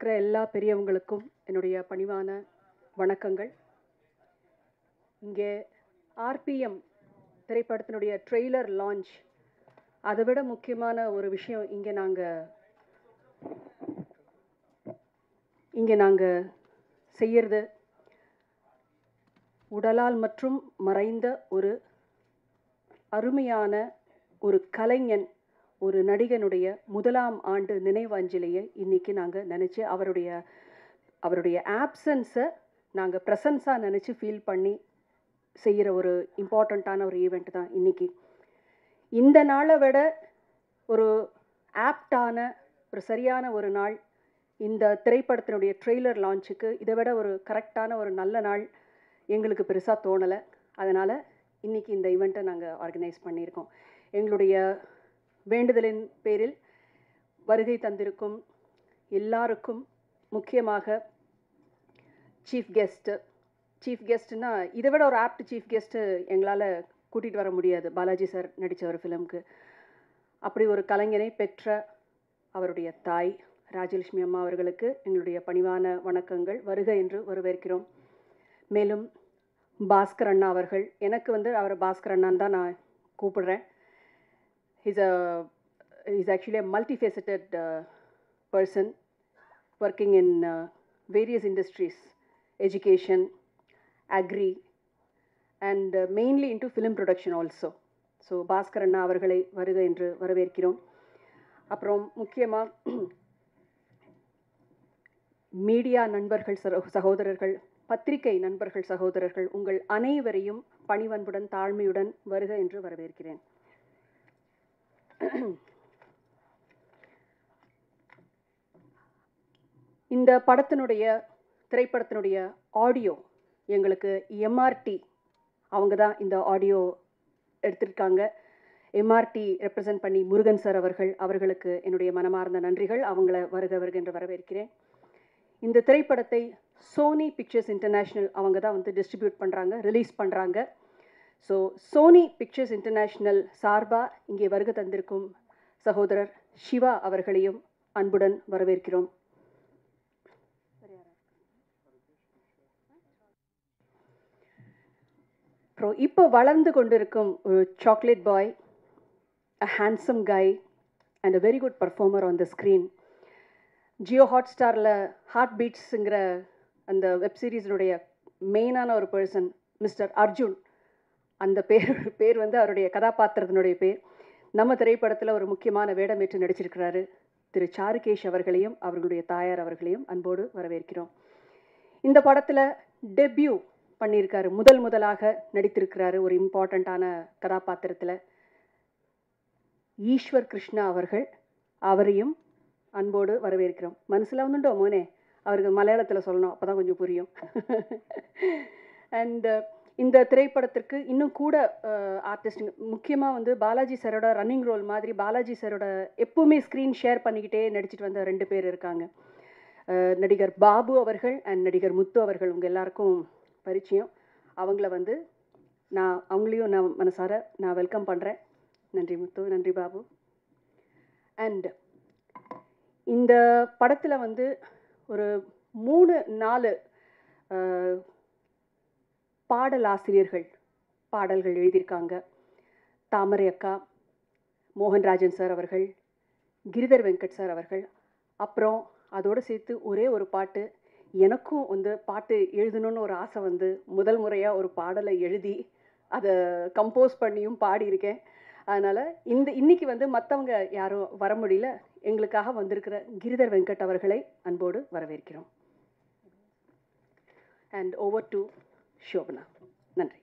இருக்கிற எல்லா பெரியவங்களுக்கும் என்னுடைய பணிவான வணக்கங்கள். இங்கே ஆர்பிஎம் திரைப்படத்தினுடைய ட்ரெய்லர் லான்ச், அதை விட முக்கியமான ஒரு விஷயம் இங்கே நாங்கள் செய்யறது, உடலால் மற்றும் மறைந்த ஒரு அருமையான ஒரு கலைஞன், ஒரு நடிகனுடைய முதலாம் ஆண்டு நினைவஞ்சலியை இன்னைக்கு நாங்கள் நினச்சி அவருடைய ஆப்சன்ஸை நாங்கள் ப்ரெசன்ஸாக நினச்சி ஃபீல் பண்ணி செய்கிற ஒரு இம்பார்ட்டண்ட்டான ஒரு ஈவெண்ட் தான் இன்னைக்கு. இந்த நாளை விட ஒரு ஆப்டான ஒரு சரியான ஒரு நாள் இந்த திரைப்படத்தினுடைய ட்ரெய்லர் லான்ச்சுக்கு, இதை விட ஒரு கரெக்டான ஒரு நல்ல நாள் எங்களுக்கு பெருசாக தோணலை. அதனால் இன்றைக்கி இந்த ஈவெண்ட்டை நாங்கள் ஆர்கனைஸ் பண்ணியிருக்கோம். எங்களுடைய வேண்டுதலின் பேரில் வருகை தந்திருக்கும் எல்லாருக்கும், முக்கியமாக சீஃப் கெஸ்ட்னா இதை விட ஒரு ஆப்ட் சீஃப் கெஸ்ட்டு எங்களால் கூட்டிகிட்டு வர முடியாது. பாலாஜி சார் நடித்த ஒரு ஃபிலிம்க்கு அப்படி ஒரு கலைஞனை பெற்ற அவருடைய தாய் ராஜலட்சுமி அம்மா அவர்களுக்கு எங்களுடைய பணிவான வணக்கங்கள். வருக என்று வரவேற்கிறோம். மேலும் பாஸ்கர் அண்ணா அவர்கள், எனக்கு அவரை பாஸ்கர் அண்ணான்னு தான் நான் கூப்பிடுறேன். He's actually a multifaceted person working in various industries, education, agri, and mainly into film production also. So Bhaskar அண்ணா அவர்களை வருக என்று வரவேற்கிறோம். அப்புறம் முக்கியமாக மீடியா நண்பர்கள், சகோதரர்கள், பத்திரிகை நண்பர்கள், சகோதரர்கள், உங்கள் அனைவரையும் பணிவன்புடன் தாழ்மையுடன் வருக என்று வரவேற்கிறேன். இந்த திரைப்படத்தினுடைய ஆடியோ எங்களுக்கு எம்ஆர்டி அவங்க தான் இந்த ஆடியோ எடுத்திருக்காங்க. எம்ஆர்டி ரெப்ரசன்ட் பண்ணி முருகன் சார் அவர்களுக்கு என்னுடைய மனமார்ந்த நன்றிகள். அவங்கள வருக என்று வரவேற்கிறேன். இந்த திரைப்படத்தை சோனி பிக்சர்ஸ் இன்டர்நேஷ்னல் அவங்க தான் டிஸ்ட்ரிபியூட் பண்ணுறாங்க, ரிலீஸ் பண்ணுறாங்க. ஸோ சோனி பிக்சர்ஸ் இன்டர்நேஷ்னல் சார்பாக இங்கே வருகை தந்திருக்கும் சகோதரர் சிவா அவர்களையும் அன்புடன் வரவேற்கிறோம். அப்புறம் இப்போ வளர்ந்து கொண்டிருக்கும் ஒரு chocolate boy, a handsome guy and a very good performer on the screen. Jio ஹாட்ஸ்டாரில் ஹார்ட் பீட்ஸுங்கிற அந்த வெப் சீரிஸினுடைய மெயினான ஒரு பர்சன் மிஸ்டர் அர்ஜுன், அந்த பேர் அவருடைய கதாபாத்திரத்தினுடைய பேர். நம்ம திரைப்படத்தில் ஒரு முக்கியமான வேடமேற்று நடிச்சிருக்கிறாரு திரு சாருகேஷ் அவர்களையும் அவர்களுடைய தாயார் அவர்களையும் அன்போடு வரவேற்கிறோம். இந்த படத்தில் டெபியூ பண்ணியிருக்காரு, முதலாக நடித்திருக்கிறாரு ஒரு இம்பார்ட்டண்ட்டான கதாபாத்திரத்தில் ஈஸ்வர் கிருஷ்ணா அவரையும் அன்போடு வரவேற்கிறோம். மனசில் வந்துட்டோ மோனே, அவருக்கு மலையாளத்தில் சொல்லணும், அப்போ தான் கொஞ்சம் புரியும். அண்ட் இந்த திரைப்படத்திற்கு இன்னும் கூட ஆர்டிஸ்ட், முக்கியமாக பாலாஜி சாரோட ரன்னிங் ரோல் மாதிரி பாலாஜி சாரோட எப்பவுமே ஸ்க்ரீன் ஷேர் பண்ணிக்கிட்டே நடிச்சிட்டு வந்த 2 பேர் இருக்காங்க. நடிகர் பாபு அவர்கள் அண்ட் நடிகர் முத்து அவர்கள், உங்கள் எல்லாருக்கும் பரிச்சயம். அவங்கள அவங்களையும் நான் மனசார வெல்கம் பண்ணுறேன். நன்றி முத்து, நன்றி பாபு. அண்ட் இந்த படத்தில் ஒரு 3-4 பாடலாசிரியர்கள் பாடல்கள் எழுதியிருக்காங்க. தாமரை அக்கா, மோகன்ராஜன் சார் அவர்கள், கிரிதர் வெங்கட் சார் அவர்கள். அப்புறம் அதோடு சேர்த்து ஒரே ஒரு பாட்டு, எனக்கும் பாட்டு எழுதணும்னு ஒரு ஆசை முதல் முறையாக ஒரு பாடலை எழுதி அதை கம்போஸ் பண்ணியும் பாடியிருக்கேன். அதனால் இன்னைக்கு மற்றவங்க யாரும் வர முடியல, எங்களுக்காக வந்திருக்கிற கிரிதர் வெங்கட் அவர்களை அன்போடு வரவேற்கிறோம். And over to Shobana. நன்றி.